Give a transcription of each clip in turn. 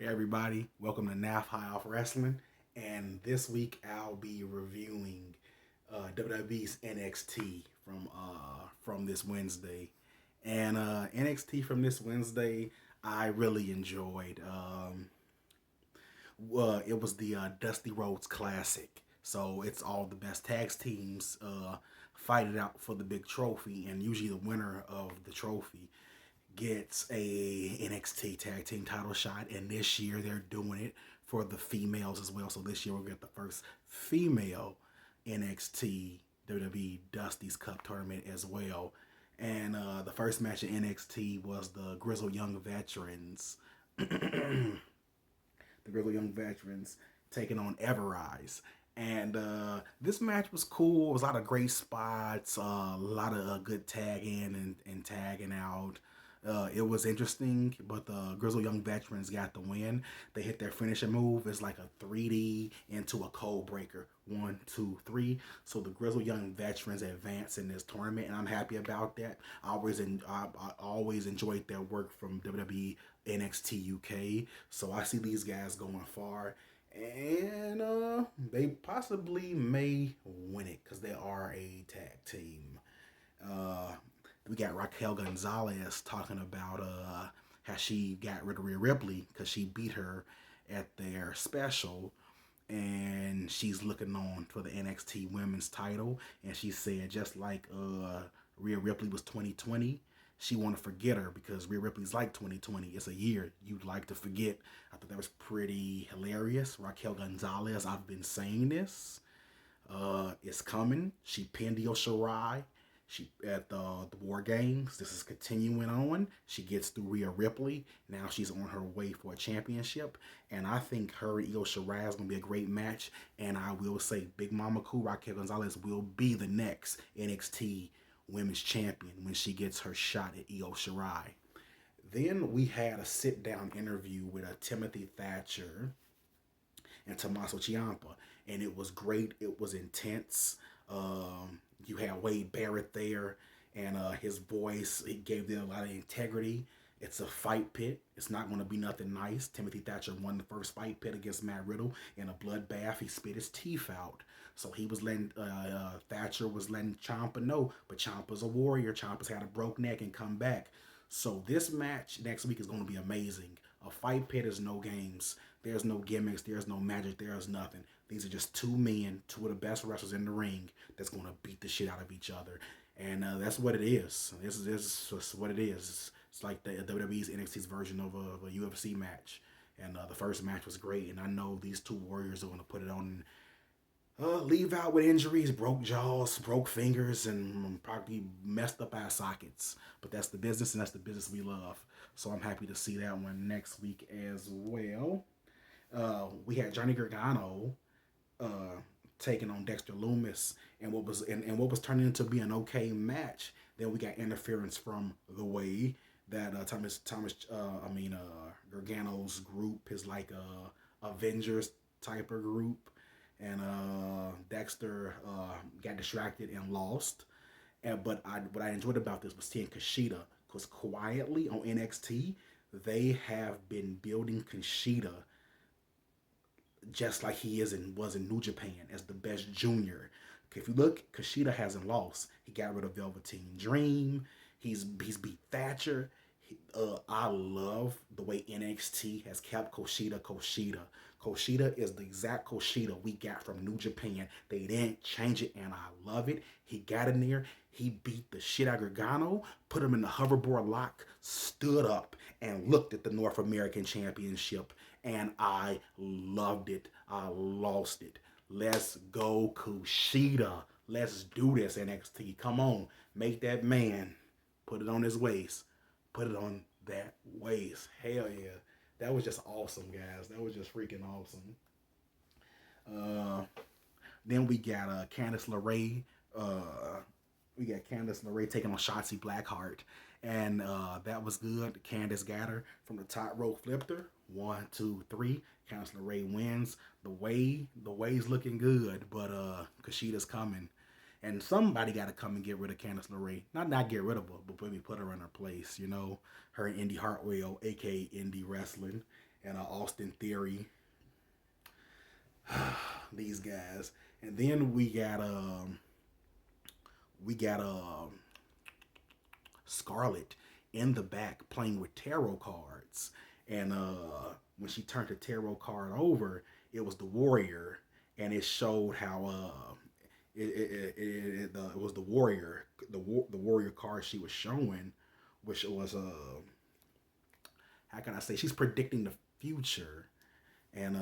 Hey everybody, welcome to NAF High Off Wrestling, and this week I'll be reviewing WWE's NXT from this Wednesday, and NXT from this Wednesday I really enjoyed. It was the Dusty Rhodes Classic, so it's all the best tag teams fight it out for the big trophy, and usually the winner of the trophy gets a NXT tag team title shot, and this year they're doing it for the females as well. So this year we'll get the first female NXT WWE Dusty's Cup tournament as well. And the first match in NXT was the Grizzled Young Veterans, the Grizzled Young Veterans taking on Everrise. And this match was cool. It was a lot of great spots, a lot of good tagging and tagging out. It was interesting, but the Grizzled Young Veterans got the win. They hit their finishing move. It's like a 3D into a code breaker. One, two, three. So the Grizzled Young Veterans advance in this tournament, and I'm happy about that. I always enjoyed their work from WWE NXT UK. So I see these guys going far, and they possibly may win it because they are a tag team. Uh, we got Raquel Gonzalez talking about how she got rid of Rhea Ripley because she beat her at their special, and she's looking on for the NXT Women's title. And she said just like Rhea Ripley was 2020, she want to forget her because Rhea Ripley's like 2020. It's a year you'd like to forget. I thought that was pretty hilarious. Raquel Gonzalez, I've been saying this. It's coming. She pinned Io Shirai. She at the War Games. This is continuing on. She gets through Rhea Ripley. Now she's on her way for a championship, and I think her and Io Shirai is gonna be a great match. And I will say, Big Mama Cool Raquel Gonzalez will be the next NXT Women's Champion when she gets her shot at Io Shirai. Then we had a sit down interview with Timothy Thatcher and Tommaso Ciampa, and it was great. It was intense. You had Wade Barrett there, and his voice, he gave them a lot of integrity. It's a fight pit. It's not going to be nothing nice. Timothy Thatcher won the first fight pit against Matt Riddle in a bloodbath. He spit his teeth out. So he was letting Thatcher was letting Ciampa know, but Ciampa's a warrior. Ciampa's had a broke neck and come back. So this match next week is going to be amazing. A fight pit is no games. There's no gimmicks. There's no magic. There's nothing. These are just two men, two of the best wrestlers in the ring that's going to beat the shit out of each other. And that's what it is. This is just what it is. It's like the WWE's NXT's version of a UFC match. And the first match was great. And I know these two warriors are going to put it on, leave out with injuries, broke jaws, broke fingers, and probably messed up eye sockets. But that's the business, and that's the business we love. So I'm happy to see that one next week as well. We had Johnny Gargano uh, taking on Dexter Loomis, and what was turning into be an okay match. Then we got interference from the way that Gargano's group is like a Avengers type of group, and Dexter got distracted and lost. What I enjoyed about this was seeing Kushida, because quietly on NXT they have been building Kushida just like he was in New Japan as the best junior. If you look, Kushida hasn't lost. He got rid of Velveteen Dream. He's beat Thatcher. I love the way NXT has kept Kushida Kushida. Kushida is the exact Kushida we got from New Japan. They didn't change it, and I love it. He got in there. He beat the shit out of Gargano, put him in the hoverboard lock, stood up, and looked at the North American Championship, and I loved it. I lost it. Let's go, Kushida. Let's do this, NXT. Come on, make that man put it on his waist. Put it on that waist. Hell yeah. That was just awesome, guys. That was just freaking awesome. Uh, then Candice LeRae. We got Candice LeRae taking on Shotzi Blackheart. And that was good. Candice got her from the top rope, flipped her. One, two, three. Candice LeRae wins. The way's looking good, but Kushida's coming. And somebody got to come and get rid of Candice LeRae. Not get rid of her, but maybe put her in her place. You know, her and Indy Hartwell, aka Indie Wrestling. and Austin Theory. These guys, and then we got Scarlett in the back playing with tarot cards, and when she turned the tarot card over, it was the warrior, and it showed how it was the warrior, the warrior card she was showing, which was how can I say, she's predicting the future, and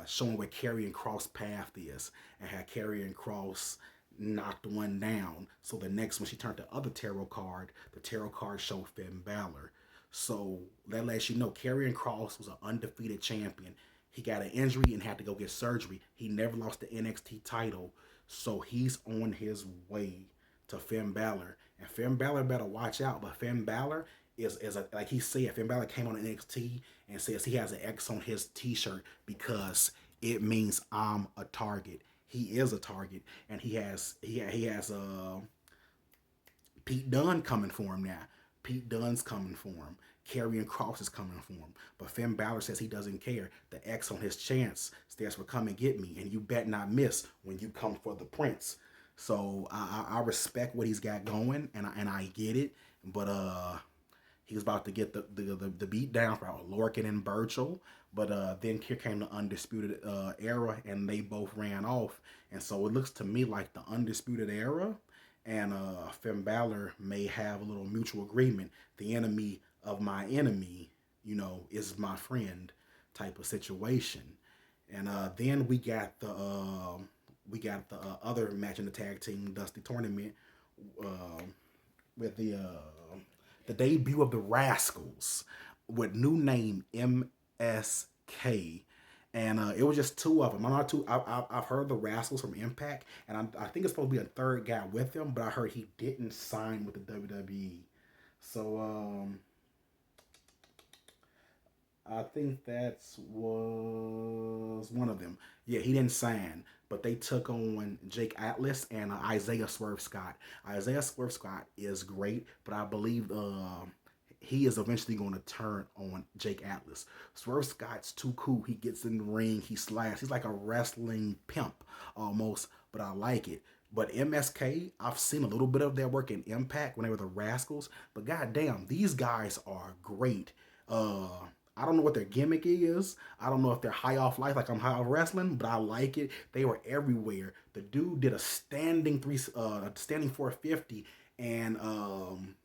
showing what Karrion Kross' path is, and how Karrion Kross knocked one down. So the next one, she turned the other tarot card. The tarot card showed Finn Balor. So that lets you know Karrion Kross was an undefeated champion. He got an injury and had to go get surgery. He never lost the NXT title. So he's on his way to Finn Balor. And Finn Balor better watch out. But Finn Balor is like he said, Finn Balor came on NXT and says he has an X on his t-shirt because it means I'm a target. He is a target, and he has Pete Dunne coming for him now. Pete Dunne's coming for him. Karrion Kross is coming for him. But Finn Balor says he doesn't care. The X on his chance stands for come and get me, and you bet not miss when you come for the prince. So I respect what he's got going, and I get it. But he was about to get the beat down for Lorcan and Burchell. But then here came the Undisputed Era, and they both ran off. And so it looks to me like the Undisputed Era and Finn Balor may have a little mutual agreement. The enemy of my enemy, is my friend type of situation. And then we got the other match in the tag team Dusty tournament uh, with the debut of the Rascals with new name MSK. And it was just two of them. I'm not too. I've heard the Rascals from Impact, and I think it's supposed to be a third guy with them, but I heard he didn't sign with the WWE. So I think that was one of them. Yeah, he didn't sign, but they took on Jake Atlas and Isaiah Swerve Scott. Isaiah Swerve Scott is great, but I believe he is eventually going to turn on Jake Atlas. Swerve Scott's too cool. He gets in the ring, he slides. He's like a wrestling pimp almost, but I like it. But MSK, I've seen a little bit of their work in Impact when they were the Rascals. But goddamn, these guys are great. Uh, I don't know what their gimmick is. I don't know if they're high off life like I'm high off wrestling, but I like it. They were everywhere. The dude did a standing 450, and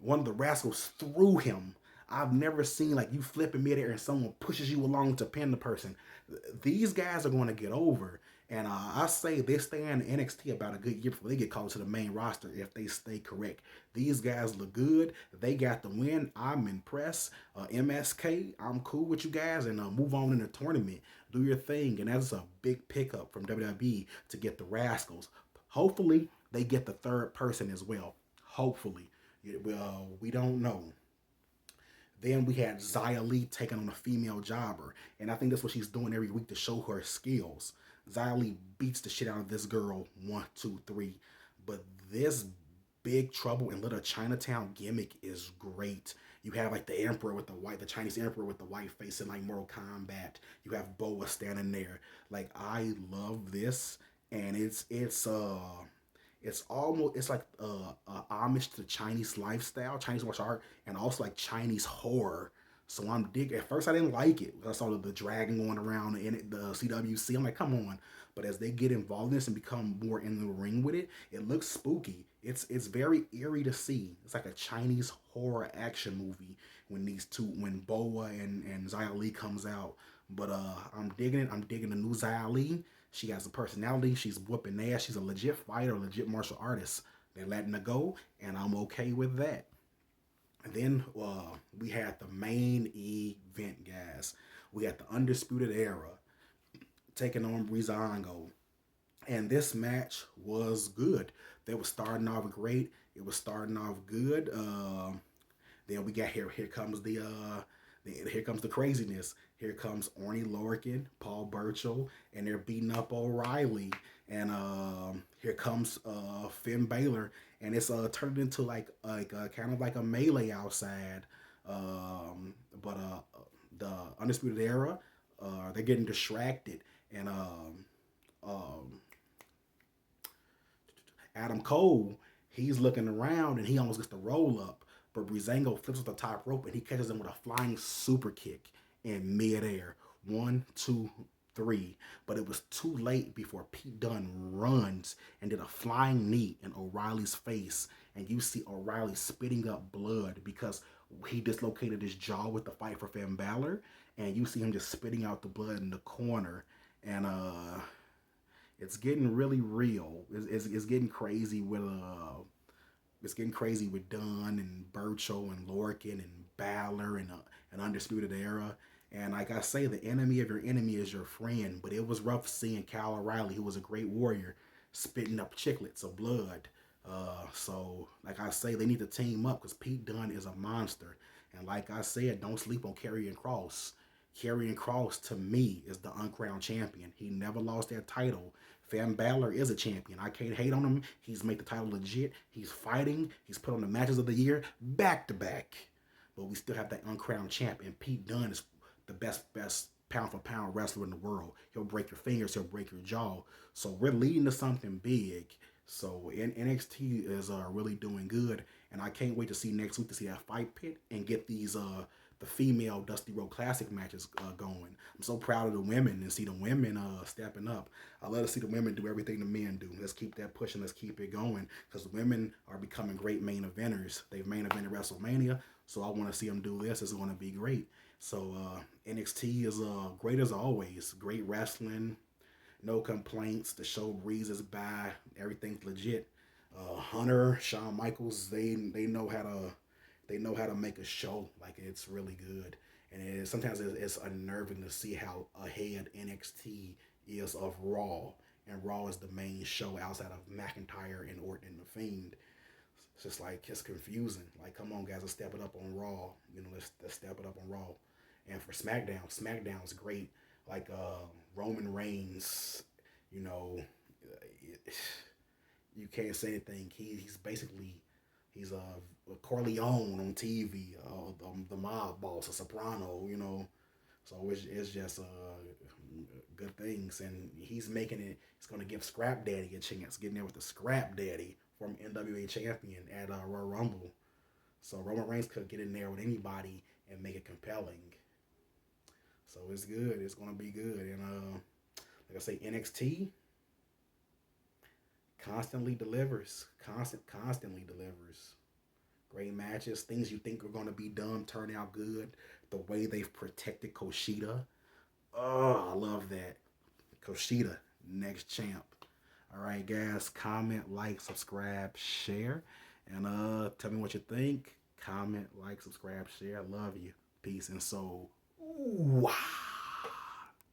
one of the Rascals threw him. I've never seen like you flip in midair and someone pushes you along to pin the person. These guys are going to get over. And I say they stay in NXT about a good year before they get called to the main roster if they stay correct. These guys look good. They got the win. I'm impressed. MSK, I'm cool with you guys, and move on in the tournament. Do your thing, and that's a big pickup from WWE to get the Rascals. Hopefully, they get the third person as well. Hopefully, we don't know. Then we had Xia Li taking on a female jobber, and I think that's what she's doing every week to show her skills. Xia Li beats the shit out of this girl 1, 2, 3, but this Big Trouble in Little Chinatown gimmick is great. You have like the Chinese emperor with the white face in like Mortal Kombat. You have Boa standing there. Like I love this, and it's like homage to the Chinese lifestyle, Chinese martial art, and also like Chinese horror. So I'm dig. At first, I didn't like it. I saw the dragon going around in it, the CWC. I'm like, come on. But as they get involved in this and become more in the ring with it, it looks spooky. It's very eerie to see. It's like a Chinese horror action movie when Boa and Xia Li comes out. But I'm digging it. I'm digging the new Xia Li. She has a personality. She's whooping ass. She's a legit fighter, a legit martial artist. They're letting her go, and I'm okay with that. And then we had the main event, guys. We had the Undisputed Era taking on Breezango. And this match was good. They were starting off great. It was starting off good. Then we got here comes here comes the craziness. Here comes Orny Lorcan, Paul Burchill, and they're beating up O'Reilly. And here comes Finn Balor, and it's turned into like kind of like a melee outside. But the Undisputed Era They're getting distracted, and um, Adam Cole, he's looking around and he almost gets the roll up, but Breezango flips with the top rope and he catches him with a flying super kick in midair. One, two, three. But it was too late before Pete Dunne runs and did a flying knee in O'Reilly's face. And you see O'Reilly spitting up blood because he dislocated his jaw with the fight for Finn Balor. And you see him just spitting out the blood in the corner. And it's getting really real. It's getting crazy with Dunn and Burchill and Lorcan and Balor and an Undisputed Era. And like I say, the enemy of your enemy is your friend. But it was rough seeing Kyle O'Reilly, who was a great warrior, spitting up chiclets of blood. So like I say, they need to team up because Pete Dunne is a monster. And like I said, don't sleep on Karrion Kross. Karrion Kross, to me, is the uncrowned champion. He never lost that title. Finn Balor is a champion. I can't hate on him. He's made the title legit. He's fighting. He's put on the matches of the year back to back. But we still have that uncrowned champ. And Pete Dunne is the best pound for pound wrestler in the world. He'll break your fingers. He'll break your jaw. So we're leading to something big. So NXT is really doing good. And I can't wait to see next week to see that fight pit and get these the female Dusty Road Classic matches going. I'm so proud of the women and see the women stepping up. I love to see the women do everything the men do. Let's keep that pushing. Let's keep it going because the women are becoming great main eventers. They've main evented WrestleMania, so I want to see them do this. It's going to be great. So NXT is great as always. Great wrestling. No complaints. The show breezes by. Everything's legit. Hunter, Shawn Michaels, they know how to make a show. Like it's really good, and sometimes it's unnerving to see how ahead NXT is of Raw, and Raw is the main show outside of McIntyre and Orton and the Fiend. It's just like it's confusing. Like, come on, guys, let's step it up on Raw. Let's step it up on Raw. And for SmackDown's great. Like Roman Reigns, you know, you can't say anything. He's basically he's a Corleone on TV, the mob boss, a soprano, So it's just good things, and he's making it. He's going to give Scrap Daddy a chance, getting there with the Scrap Daddy from NWA champion at Royal Rumble. So Roman Reigns could get in there with anybody and make it compelling. So it's good. It's going to be good, and like I say, NXT constantly delivers. Constantly delivers. Great matches. Things you think are going to be done turn out good. The way they've protected Kushida. Oh, I love that. Kushida, next champ. All right, guys. Comment, like, subscribe, share. And tell me what you think. Comment, like, subscribe, share. I love you. Peace and soul. Ooh, wow.